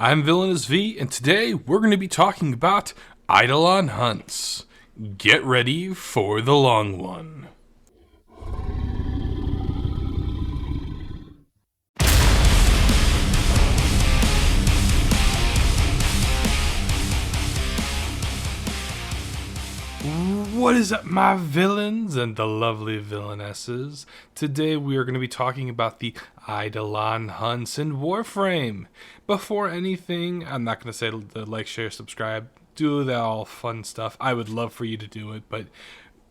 I'm Villainous V, and today we're going to be talking about Eidolon hunts. Get ready for the long one. What is up, my villains and the lovely villainesses? Today we are going to be talking about the Eidolon hunts in Warframe. Before anything, I'm not going to say the like, share, subscribe, do that all fun stuff. I would love for you to do it, but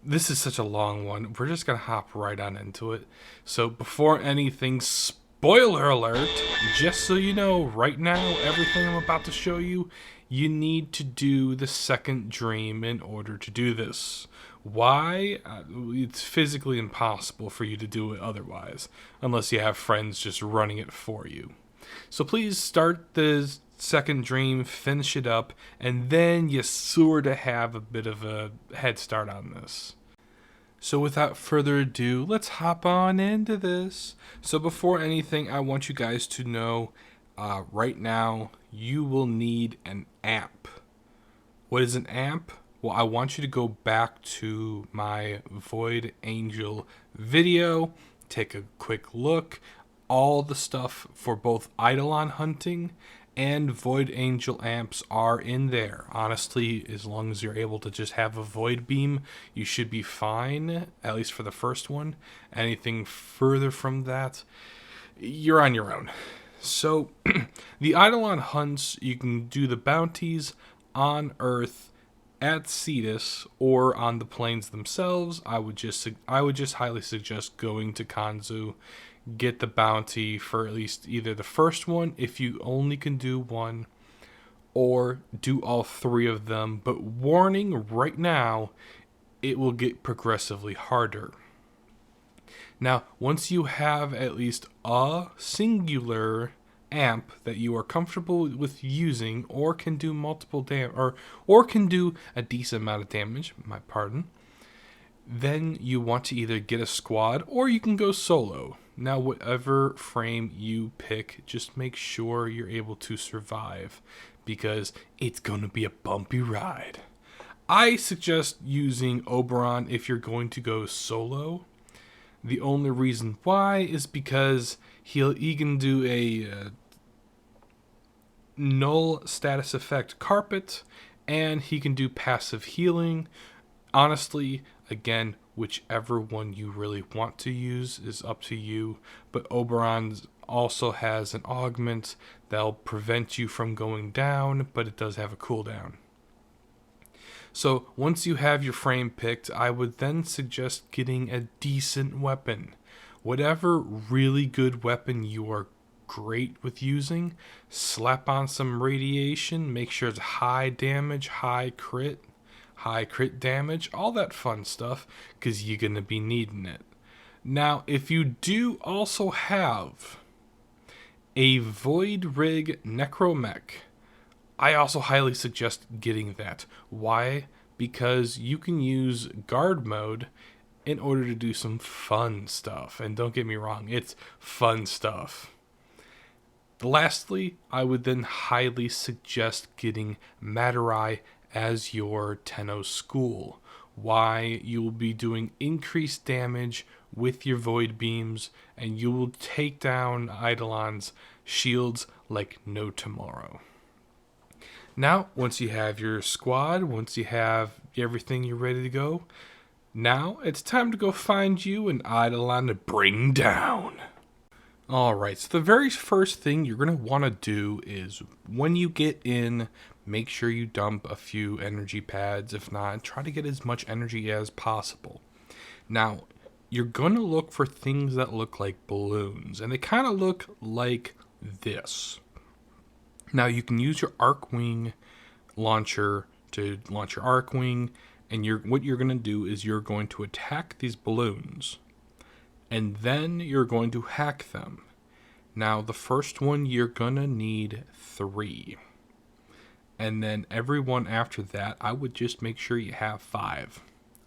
this is such a long one. We're just going to hop right on into it. So before anything, spoiler alert, just so you know, right now, everything I'm about to show you, you need to do the second dream in order to do this. Why? It's physically impossible for you to do it otherwise, unless you have friends just running it for you. So please start the second dream, finish it up, and then you sort of have a bit of a head start on this. So without further ado, let's hop on into this. So before anything, I want you guys to know right now you will need an amp. What is an amp? Well, I want you to go back to my Void Angel video, take a quick look. All the stuff for both Eidolon hunting and Void Angel amps are in there. Honestly, as long as you're able to just have a Void Beam, you should be fine, at least for the first one. Anything further from that, you're on your own. So, the Eidolon hunts, you can do the bounties on Earth at Cetus or on the plains themselves. I would just highly suggest going to Kanzu, get the bounty for at least either the first one if you only can do one, or do all three of them. But warning, right now, it will get progressively harder. Now, once you have at least a singular amp that you are comfortable with using, or can do multiple or can do a decent amount of damage, then you want to either get a squad or you can go solo. Now, whatever frame you pick, just make sure you're able to survive, because it's going to be a bumpy ride. I suggest using Oberon if you're going to go solo. The only reason why is because he can do a null status effect carpet, and he can do passive healing. Honestly, again, whichever one you really want to use is up to you, but Oberon also has an augment that'll prevent you from going down, but it does have a cooldown. So once you have your frame picked, I would then suggest getting a decent weapon. Whatever really good weapon you are great with using, slap on some radiation, make sure it's high damage, high crit damage, all that fun stuff, because you're going to be needing it. Now, if you do also have a Void Rig Necromech, I also highly suggest getting that. Why? Because you can use guard mode in order to do some fun stuff. And don't get me wrong, it's fun stuff. Lastly, I would then highly suggest getting Materai as your Tenno school. Why? You will be doing increased damage with your Void Beams, and you will take down Eidolon's shields like no tomorrow. Now, once you have your squad, once you have everything you're ready to go, now it's time to go find you an Eidolon to bring down. Alright, so the very first thing you're going to want to do is, when you get in, make sure you dump a few energy pads. If not, try to get as much energy as possible. Now, you're going to look for things that look like balloons, and they kind of look like this. Now, you can use your Arcwing launcher to launch your Arcwing, and what you're going to do is you're going to attack these balloons, and then you're going to hack them. Now, the first one, you're going to need 3. And then every one after that, I would just make sure you have 5.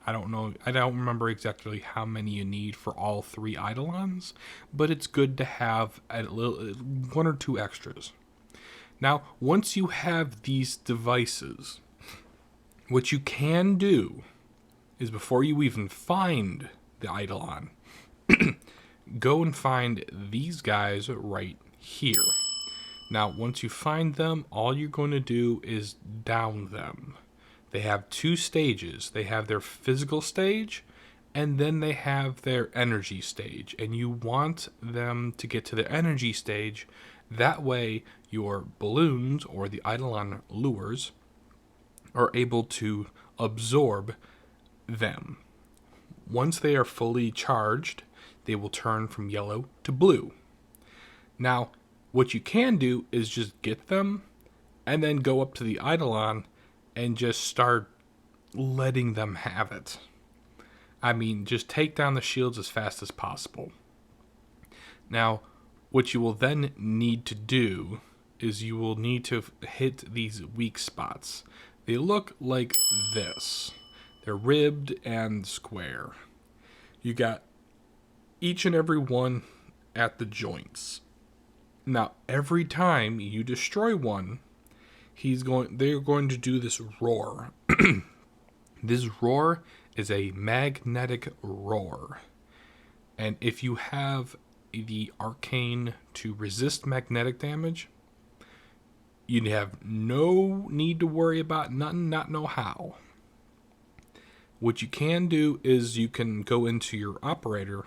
I don't remember exactly how many you need for all 3 Eidolons, but it's good to have 1 or 2 extras. Now, once you have these devices, what you can do is before you even find the Eidolon, go and find these guys right here. Now, once you find them, all you're going to do is down them. They have 2 stages. They have their physical stage, and then they have their energy stage. And you want them to get to their energy stage. That way, your balloons, or the Eidolon lures, are able to absorb them. Once they are fully charged, they will turn from yellow to blue. Now, what you can do is just get them and then go up to the Eidolon and just start letting them have it. I mean, just take down the shields as fast as possible. Now, what you will then need to do is you will need to hit these weak spots. They look like this. They're ribbed and square. You got each and every one at the joints. Now, every time you destroy one, they're going to do this roar. This roar is a magnetic roar. And if you have the arcane to resist magnetic damage, you'd have no need to worry about nothing, not know how. What you can do is you can go into your operator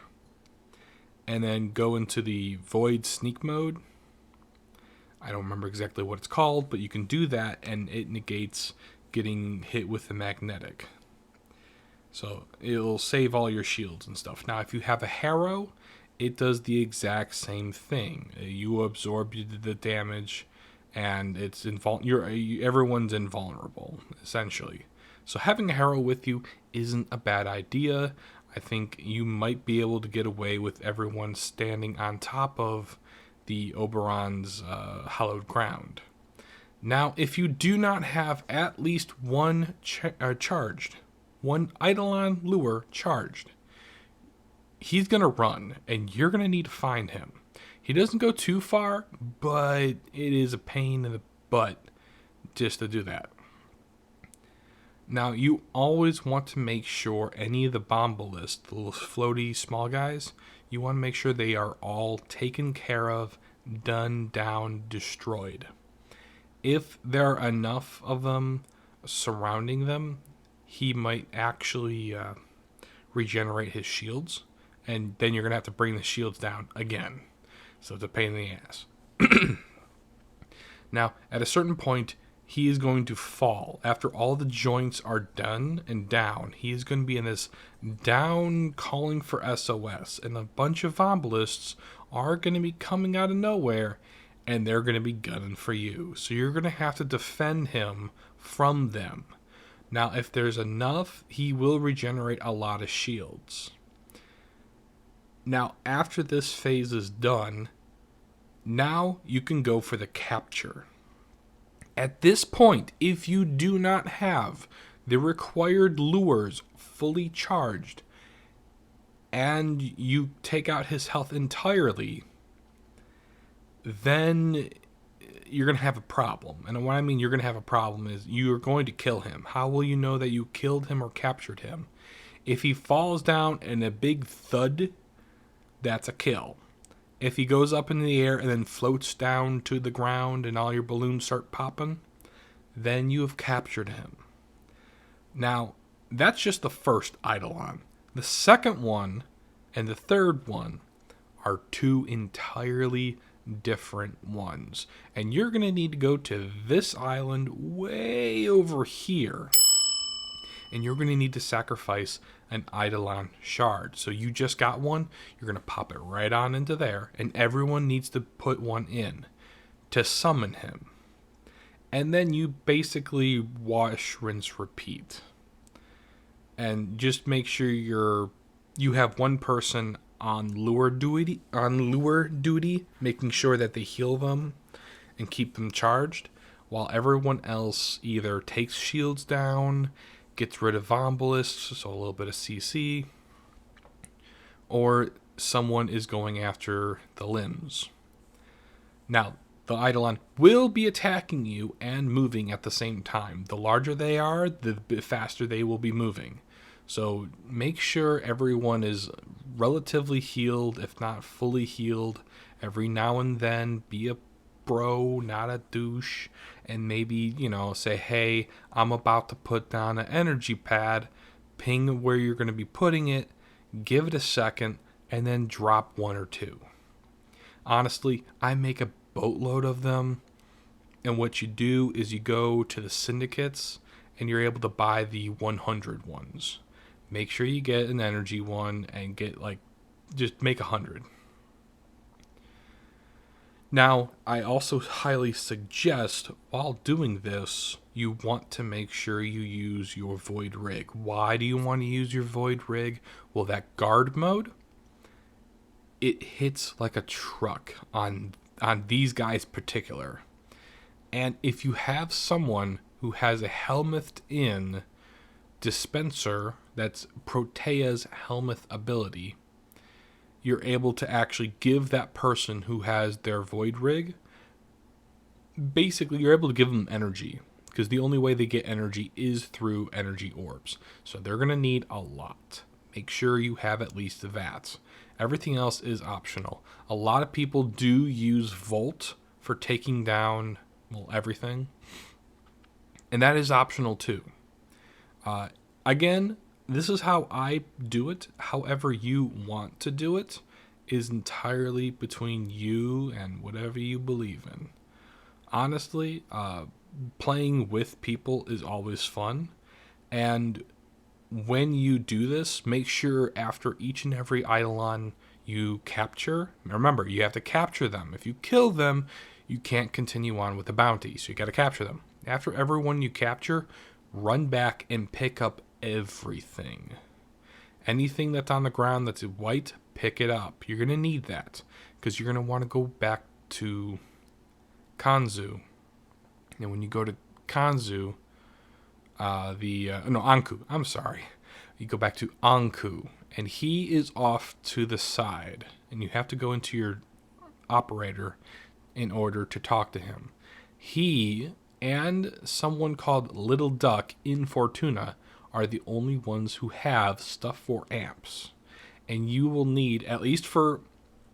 and then go into the void sneak mode. I don't remember exactly what it's called, but you can do that and it negates getting hit with the magnetic. So it'll save all your shields and stuff. Now, if you have a Harrow, it does the exact same thing. You absorb the damage, and it's everyone's invulnerable, essentially. So having a Harrow with you isn't a bad idea. I think you might be able to get away with everyone standing on top of the Oberon's hallowed ground. Now, if you do not have at least one charged, one Eidolon lure charged, he's going to run, and you're going to need to find him. He doesn't go too far, but it is a pain in the butt just to do that. Now, you always want to make sure any of the bomb ballists, the little floaty small guys, you want to make sure they are all taken care of, done, down, destroyed. If there are enough of them surrounding them, he might actually regenerate his shields, and then you're going to have to bring the shields down again. So it's a pain in the ass. Now, at a certain point, he is going to fall. After all the joints are done and down, he is going to be in this down calling for SOS. And a bunch of Vombalists are going to be coming out of nowhere, and they're going to be gunning for you. So you're going to have to defend him from them. Now, if there's enough, he will regenerate a lot of shields. Now, after this phase is done, now you can go for the capture. At this point, if you do not have the required lures fully charged and you take out his health entirely, then you're going to have a problem. And what I mean you're going to have a problem is you're going to kill him. How will you know that you killed him or captured him? If he falls down and a big thud, that's a kill. If he goes up in the air and then floats down to the ground and all your balloons start popping, then you have captured him. Now, that's just the first Eidolon. The second one and the third one are 2 entirely different ones. And you're going to need to go to this island way over here. And you're going to need to sacrifice an Eidolon shard. So you just got one, you're going to pop it right on into there, and everyone needs to put one in to summon him. And then you basically wash, rinse, repeat. And just make sure you have one person on lure duty, making sure that they heal them and keep them charged, while everyone else either takes shields down, gets rid of Vombalists, so a little bit of CC, or someone is going after the limbs. Now, the Eidolon will be attacking you and moving at the same time. The larger they are, the faster they will be moving. So make sure everyone is relatively healed, if not fully healed. Every now and then, be a bro, not a douche, and maybe, say, hey, I'm about to put down an energy pad. Ping where you're going to be putting it, give it a second, and then drop one or two. Honestly, I make a boatload of them, and what you do is you go to the syndicates and you're able to buy the 100 ones. Make sure you get an energy one and just make 100. Now, I also highly suggest while doing this, you want to make sure you use your void rig. Why do you want to use your void rig? Well, that guard mode, it hits like a truck on these guys particular. And if you have someone who has a Helmuth in dispenser, that's Protea's Helmuth ability, you're able to actually give that person who has their void rig, basically you're able to give them energy, because the only way they get energy is through energy orbs. So they're going to need a lot. Make sure you have at least that. Everything else is optional. A lot of people do use Volt for taking down, everything. And that is optional too. Again, this is how I do it. However you want to do it is entirely between you and whatever you believe in. Honestly, playing with people is always fun. And when you do this, make sure after each and every Eidolon you capture, remember, you have to capture them. If you kill them, you can't continue on with the bounty, so you got to capture them. After everyone you capture, run back and pick up everything. Anything that's on the ground that's white, pick it up. You're going to need that, because you're going to want to go back to Kanzu. And when you go to Kanzu, Anku, I'm sorry. You go back to Anku, and he is off to the side, and you have to go into your operator in order to talk to him. He and someone called Little Duck in Fortuna are the only ones who have stuff for amps. And you will need, at least for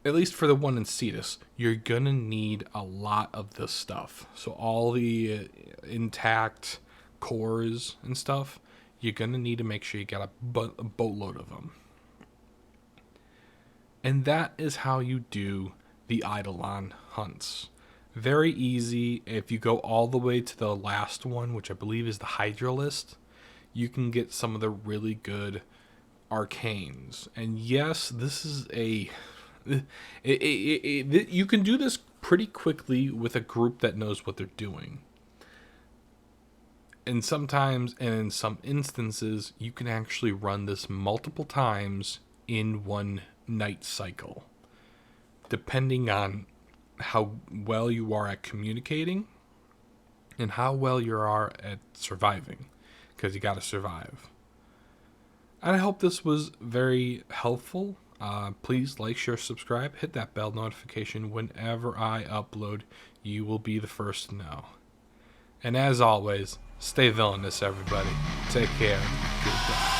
the one in Cetus, you're gonna need a lot of this stuff. So all the intact cores and stuff, you're gonna need to make sure you got a boatload of them. And that is how you do the Eidolon hunts. Very easy. If you go all the way to the last one, which I believe is the Hydralist, you can get some of the really good arcanes. And yes, this is you can do this pretty quickly with a group that knows what they're doing. And sometimes, and in some instances, you can actually run this multiple times in one night cycle, depending on how well you are at communicating and how well you are at surviving, because you got to survive. And I hope this was very helpful. Please like, share, subscribe, hit that bell notification. Whenever I upload, you will be the first to know. And as always, stay villainous, everybody. Take care. Goodbye.